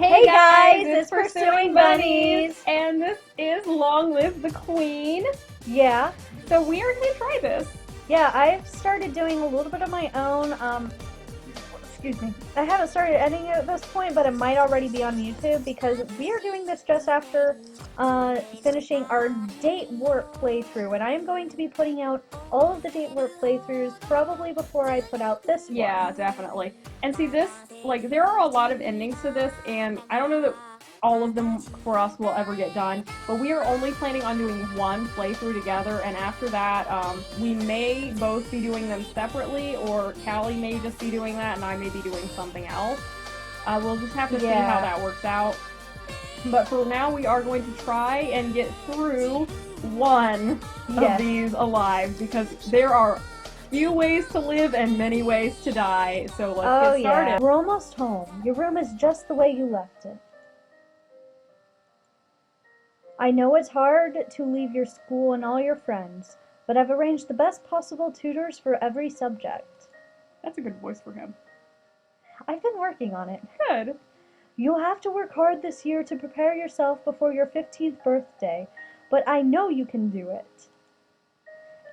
Hey guys, it's Pursuing Bunnies. And this is Long Live the Queen. Yeah, So we are going to try this. yeah, I've started doing a little bit of my own, excuse me. I haven't started editing it at this point, but it might already be on YouTube because we are doing this just after finishing our date work playthrough, and I am going to be putting out all of the date work playthroughs probably before I put out this one. Yeah, definitely. And see, this, like, there are a lot of endings to this, and I don't know that all of them for us will ever get done, but we are only planning on doing one playthrough together, and after that, we may both be doing them separately, or Cali may just be doing that, and I may be doing something else. We'll just have to see how that works out. But for now, we are going to try and get through one of these alive, because there are few ways to live and many ways to die, so let's get started. Yeah. We're almost home. Your room is just the way you left it. I know it's hard to leave your school and all your friends, but I've arranged the best possible tutors for every subject. That's a good voice for him. I've been working on it. Good. You'll have to work hard this year to prepare yourself before your 15th birthday, but I know you can do it.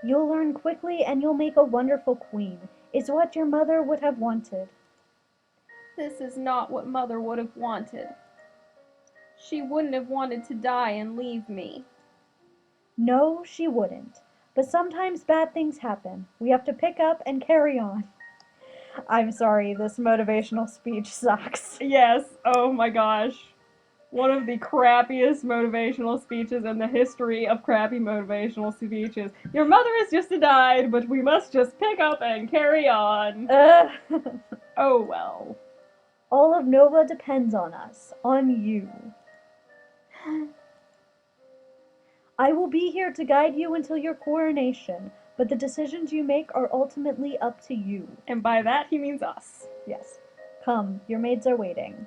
You'll learn quickly and you'll make a wonderful queen. It's what your mother would have wanted. This is not what Mother would have wanted. She wouldn't have wanted to die and leave me. No, she wouldn't. But sometimes bad things happen. We have to pick up and carry on. I'm sorry, this motivational speech sucks. Yes, oh my gosh. One of the crappiest motivational speeches in the history of crappy motivational speeches. Your mother has just died, but we must just pick up and carry on. Oh well. All of Nova depends on us, on you. I will be here to guide you until your coronation, but the decisions you make are ultimately up to you. And by that he means us. Yes. Come, your maids are waiting.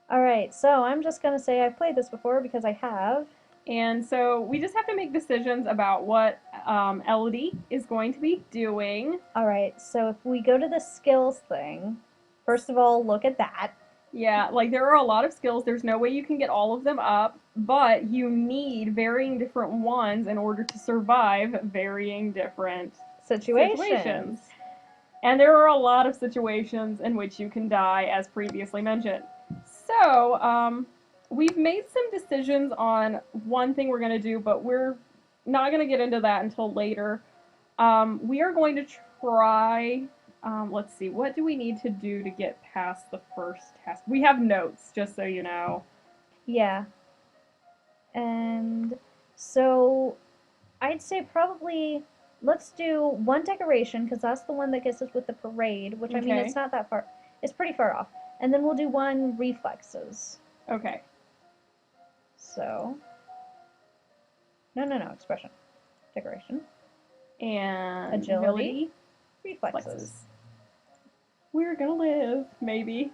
Alright, so I'm just gonna say I've played this before because I have. And so we just have to make decisions about what Elodie is going to be doing. Alright, so if we go to the skills thing, first of all, look at that. Yeah, like there are a lot of skills. There's no way you can get all of them up, but you need varying different ones in order to survive varying different situations. And there are a lot of situations in which you can die, as previously mentioned. So, we've made some decisions on one thing we're going to do, but we're not going to get into that until later. We are going to try... let's see, what do we need to do to get past the first task? We have notes, just so you know. Yeah. And so I'd say probably let's do one decoration, because that's the one that gets us with the parade, which I mean, it's not that far. It's pretty far off. And then we'll do one reflexes. Okay. So, no, expression. Decoration. And agility. Reflexes. We're gonna live, maybe.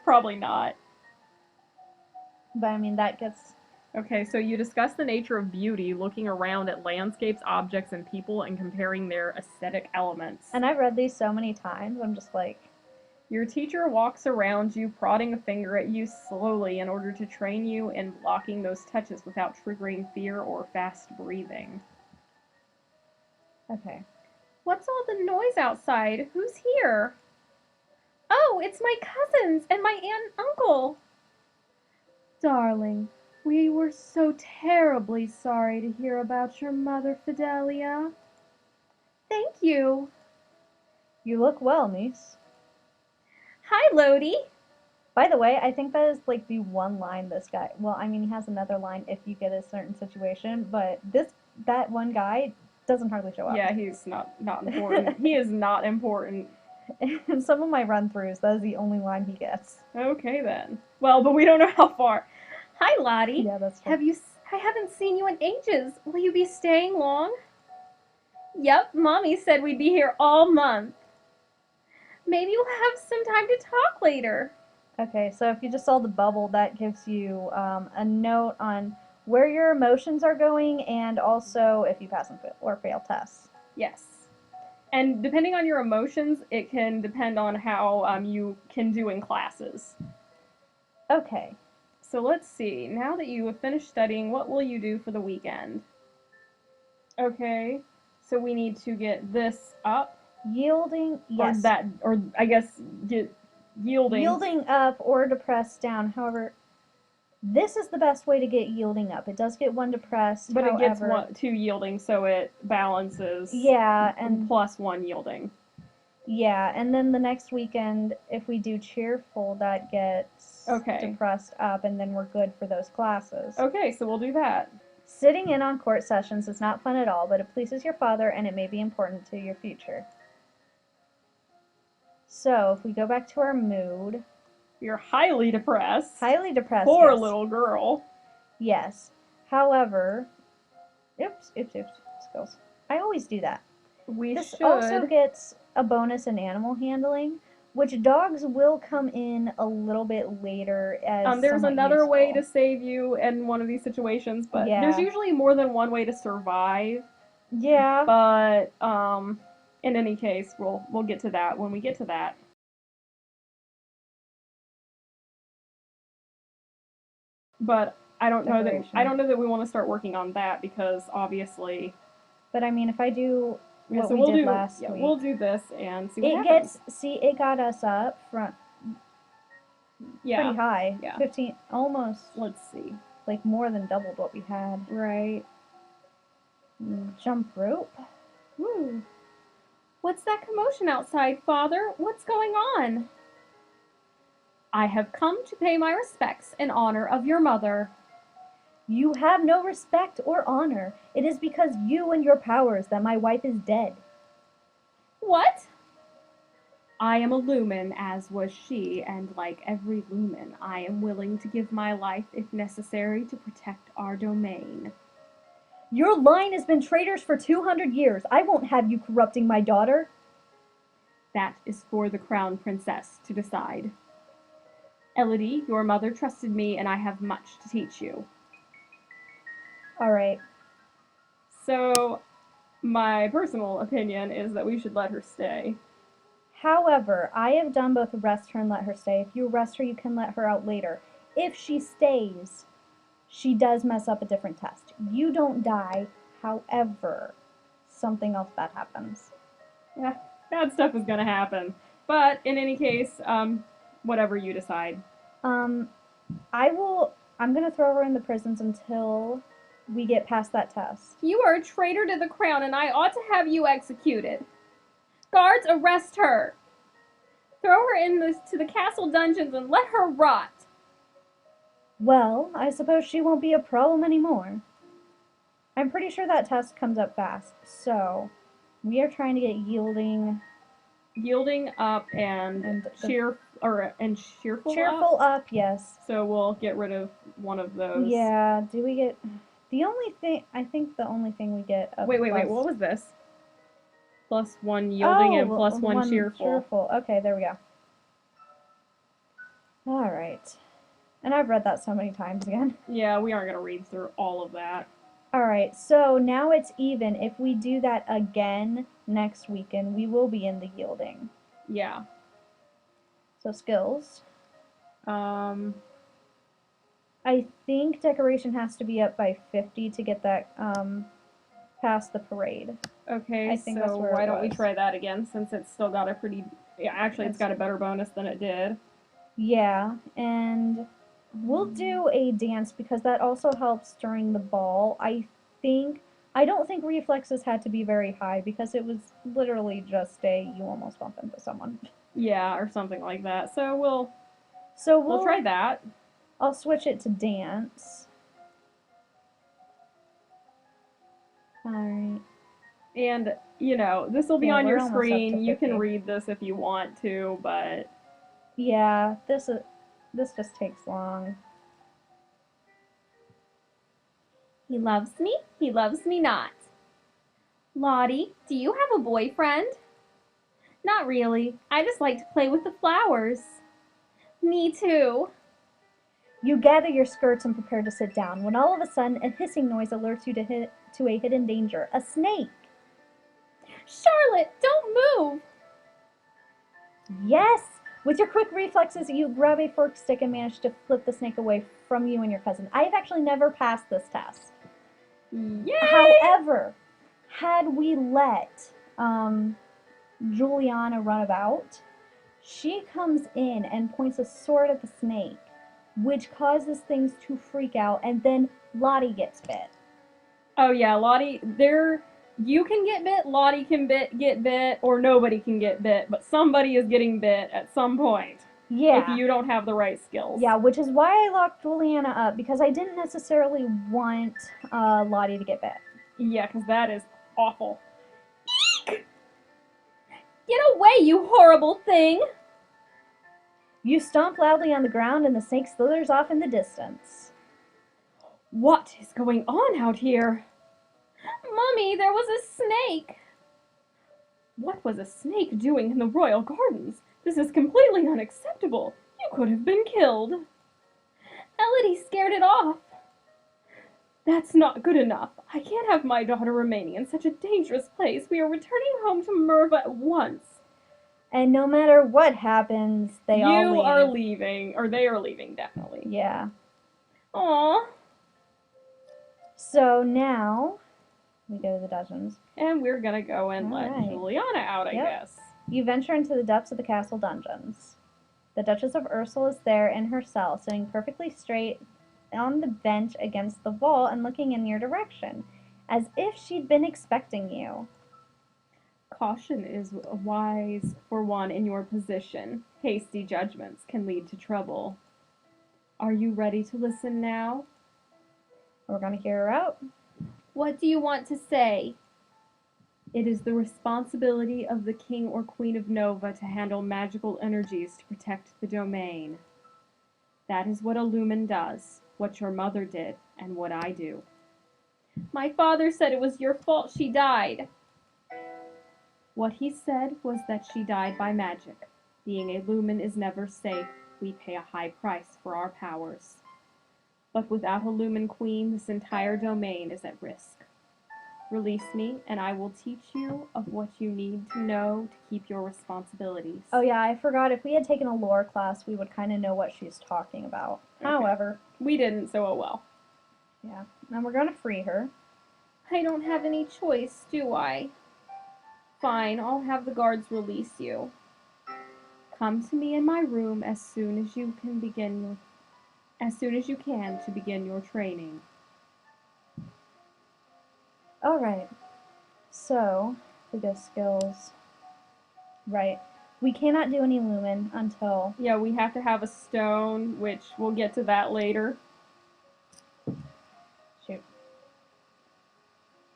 Probably not. But I mean, that gets... Okay, so you discuss the nature of beauty, looking around at landscapes, objects, and people, and comparing their aesthetic elements. And I've read these so many times, I'm just like... Your teacher walks around you, prodding a finger at you slowly in order to train you in blocking those touches without triggering fear or fast breathing. Okay. What's all the noise outside? Who's here? Oh, it's my cousins and my aunt and uncle. Darling, we were so terribly sorry to hear about your mother, Fidelia. Thank you. You look well, niece. Hi, Lodi. By the way, I think that is like the one line this guy... Well, I mean, he has another line if you get a certain situation, but that one guy doesn't hardly show up. Yeah, he's not important. He is not important. In some of my run-throughs, that is the only line he gets. Okay, then. Well, but we don't know how far. Hi, Lottie. Yeah, that's true. I haven't seen you in ages. Will you be staying long? Yep, Mommy said we'd be here all month. Maybe we'll have some time to talk later. Okay, so if you just saw the bubble, that gives you a note on where your emotions are going, and also if you pass or fail tests. Yes. And depending on your emotions, it can depend on how you can do in classes. Okay. So let's see. Now that you have finished studying, what will you do for the weekend? Okay. So we need to get this up. Yielding, yes. Or I guess get yielding. Yielding up or depressed down. However, this is the best way to get yielding up. It does get 1 depressed, but however, it gets 2 yielding, so it balances. Yeah, and plus 1 yielding. Yeah, and then the next weekend, if we do cheerful, that gets depressed up, and then we're good for those classes. Okay, so we'll do that. Sitting in on court sessions is not fun at all, but it pleases your father, and it may be important to your future. So, if we go back to our mood. You're highly depressed. Highly depressed, Poor yes. little girl. Yes. However, oops, skills. I always do that. This also gets a bonus in animal handling, which dogs will come in a little bit later as there's another useful. way to save you in one of these situations, but there's usually more than one way to survive. Yeah. But in any case, we'll get to that when we get to that. But I don't know that we want to start working on that because obviously. But I mean, if I do what we did last week, we'll do this and see what happens. It got us up front. Yeah. Pretty high. Yeah. 15, almost. Let's see. Like more than doubled what we had. Right. Jump rope. Woo. What's that commotion outside, Father? What's going on? I have come to pay my respects in honor of your mother. You have no respect or honor. It is because you and your powers that my wife is dead. What? I am a lumen, as was she, and like every lumen, I am willing to give my life if necessary to protect our domain. Your line has been traitors for 200 years. I won't have you corrupting my daughter. That is for the crown princess to decide. Elodie, your mother trusted me, and I have much to teach you. All right. So, my personal opinion is that we should let her stay. However, I have done both arrest her and let her stay. If you arrest her, you can let her out later. If she stays, she does mess up a different test. You don't die. However, something else bad happens. Yeah, bad stuff is going to happen. But in any case, whatever you decide. I'm going to throw her in the prisons until we get past that test. You are a traitor to the crown, and I ought to have you executed. Guards, arrest her. Throw her to the castle dungeons and let her rot. Well, I suppose she won't be a problem anymore. I'm pretty sure that test comes up fast, so we are trying to get yielding up and cheerful. Cheerful up, yes. So we'll get rid of one of those. Yeah. Do we get the only thing? I think the only thing we get. Wait. What was this? +1 yielding and +1 cheerful. Okay, there we go. All right. And I've read that so many times again. Yeah, we aren't going to read through all of that. All right, so now it's even. If we do that again next weekend, we will be in the yielding. Yeah. So skills. I think decoration has to be up by 50 to get that past the parade. Okay, so why don't we try that again since it's still got a pretty... Yeah, actually, it's got a better bonus than it did. Yeah, and we'll do a dance because that also helps during the ball. I don't think reflexes had to be very high because it was literally just you almost bump into someone. Yeah, or something like that. So we'll try that. I'll switch it to dance. Alright. And, this will be on your screen. You can read this if you want to, but... Yeah, this just takes long. He loves me not. Lottie, do you have a boyfriend? Not really. I just like to play with the flowers. Me too. You gather your skirts and prepare to sit down, when all of a sudden a hissing noise alerts you to a hidden danger. A snake! Charlotte, don't move! Yes! With your quick reflexes, you grab a forked stick and manage to flip the snake away from you and your cousin. I have actually never passed this test. Yay! However, had we let Juliana run about, she comes in and points a sword at the snake, which causes things to freak out, and then Lottie gets bit. Oh yeah, Lottie, you can get bit, Lottie can get bit, or nobody can get bit, but somebody is getting bit at some point. Yeah. If you don't have the right skills. Yeah, which is why I locked Juliana up, because I didn't necessarily want Lottie to get bit. Yeah, because that is awful. Eek! Get away, you horrible thing! You stomp loudly on the ground and the snake slithers off in the distance. What is going on out here? Mummy, there was a snake! What was a snake doing in the royal gardens? This is completely unacceptable. You could have been killed. Elodie scared it off. That's not good enough. I can't have my daughter remaining in such a dangerous place. We are returning home to Merva at once. And no matter what happens, they all leave. You are leaving, or they are leaving, definitely. Yeah. Aww. So now, we go to the dungeons. And we're gonna go and let Juliana out, I guess. You venture into the depths of the castle dungeons. The Duchess of Ursel is there in her cell, sitting perfectly straight on the bench against the wall and looking in your direction, as if she'd been expecting you. Caution is wise for one in your position. Hasty judgments can lead to trouble. Are you ready to listen now? We're going to hear her out. What do you want to say? It is the responsibility of the King or Queen of Nova to handle magical energies to protect the domain. That is what a lumen does, what your mother did, and what I do. My father said it was your fault she died. What he said was that she died by magic. Being a lumen is never safe. We pay a high price for our powers. But without a lumen queen, this entire domain is at risk. Release me, and I will teach you of what you need to know to keep your responsibilities. Oh yeah, I forgot. If we had taken a lore class, we would kind of know what she's talking about. Okay. However, we didn't, so oh well. Yeah, and we're going to free her. I don't have any choice, do I? Fine, I'll have the guards release you. Come to me in my room as soon as you can to begin your training. Alright, so, we go skills. Right. We cannot do any lumen until... Yeah, we have to have a stone, which we'll get to that later. Shoot.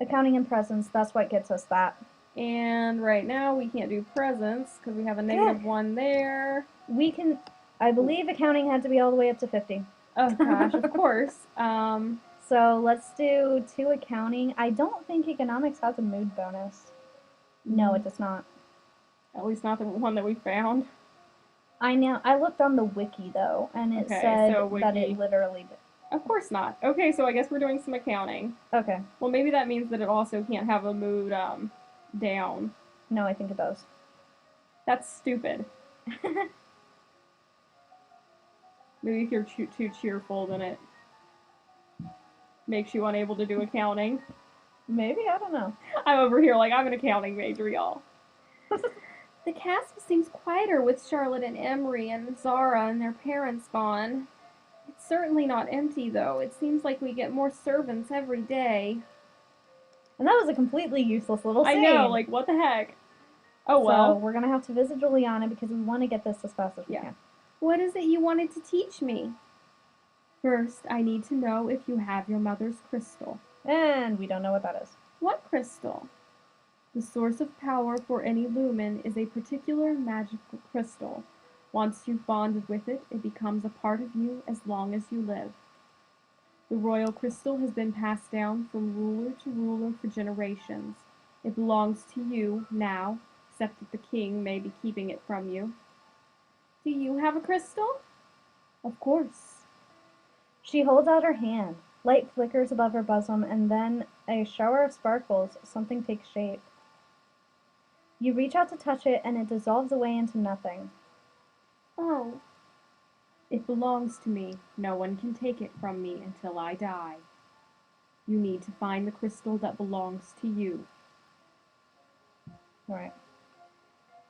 Accounting and presence, that's what gets us that. And right now we can't do presence because we have a -1 there. We can... I believe accounting had to be all the way up to 50. Oh gosh, of course. So let's do 2 accounting. I don't think economics has a mood bonus. No, it does not. At least not the one that we found. I know. I looked on the wiki though, and it said that it literally did. Of course not. Okay, so I guess we're doing some accounting. Okay. Well, maybe that means that it also can't have a mood down. No, I think it does. That's stupid. Maybe if you're too cheerful, then it makes you unable to do accounting. Maybe, I don't know. I'm over here like I'm an accounting major, y'all. The castle seems quieter with Charlotte and Emery and Zara and their parents gone. It's certainly not empty, though. It seems like we get more servants every day. And that was a completely useless little scene. I know, like, what the heck? Oh, well. So, we're going to have to visit Juliana because we want to get this as fast as we can. What is it you wanted to teach me? First, I need to know if you have your mother's crystal. And we don't know what that is. What crystal? The source of power for any lumen is a particular magical crystal. Once you've bonded with it, it becomes a part of you as long as you live. The royal crystal has been passed down from ruler to ruler for generations. It belongs to you now, except that the king may be keeping it from you. Do you have a crystal? Of course. She holds out her hand. Light flickers above her bosom, and then a shower of sparkles, something takes shape. You reach out to touch it, and it dissolves away into nothing. Oh. It belongs to me. No one can take it from me until I die. You need to find the crystal that belongs to you. Alright.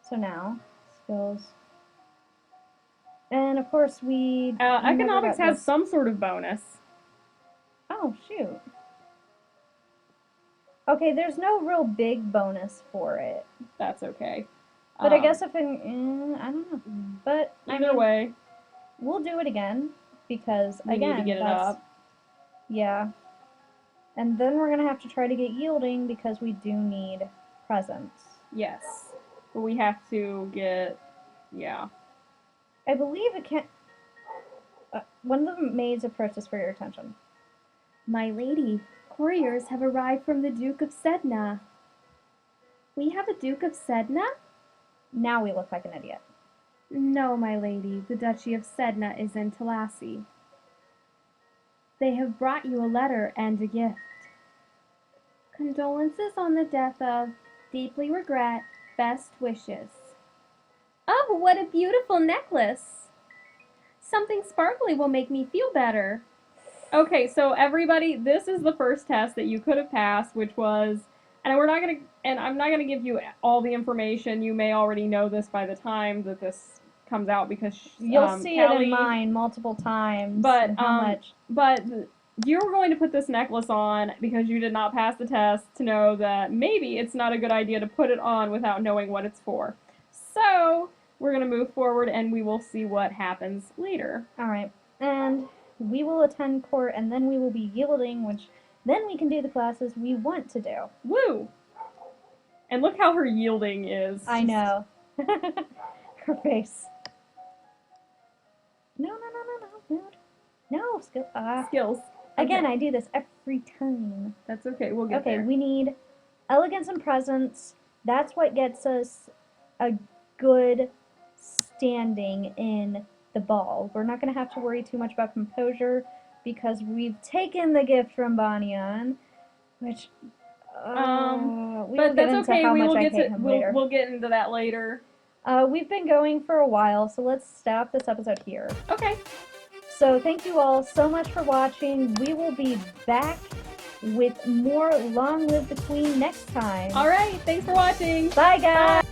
So now, skills. And of course we... Economics has some sort of bonus. Oh, shoot. Okay, there's no real big bonus for it. That's okay. But I guess if I don't know. But either way, we'll do it again because we need to get it up. Yeah. And then we're gonna have to try to get yielding because we do need presents. Yes. But we have to get, yeah. I believe it can't... one of the maids approaches for your attention. My lady, couriers have arrived from the Duke of Sedna. We have a Duke of Sedna? Now we look like an idiot. No, my lady, the Duchy of Sedna is in Talassi. They have brought you a letter and a gift. Condolences on the death of, deeply regret, best wishes. Oh, what a beautiful necklace! Something sparkly will make me feel better. Okay, so everybody, this is the first test that you could have passed, which was, and I'm not gonna give you all the information. You may already know this by the time that this comes out because you'll see Cali, it in mine multiple times. But how much? But you're going to put this necklace on because you did not pass the test to know that maybe it's not a good idea to put it on without knowing what it's for. So we're gonna move forward and we will see what happens later. All right, and we will attend court and then we will be yielding, which then we can do the classes we want to do. Woo! And look how her yielding is. I know. Her face. No, skills. Again, Okay. I do this every time. That's okay. We'll get there. Okay, we need elegance and presence. That's what gets us a good standing in the ball. We're not going to have to worry too much about composure because we've taken the gift from Banyan, which but that's okay. We'll get into that later. We've been going for a while, so let's stop this episode here. Okay. So thank you all so much for watching. We will be back with more Long Live the Queen next time. All right. Thanks for watching. Bye, guys. Bye.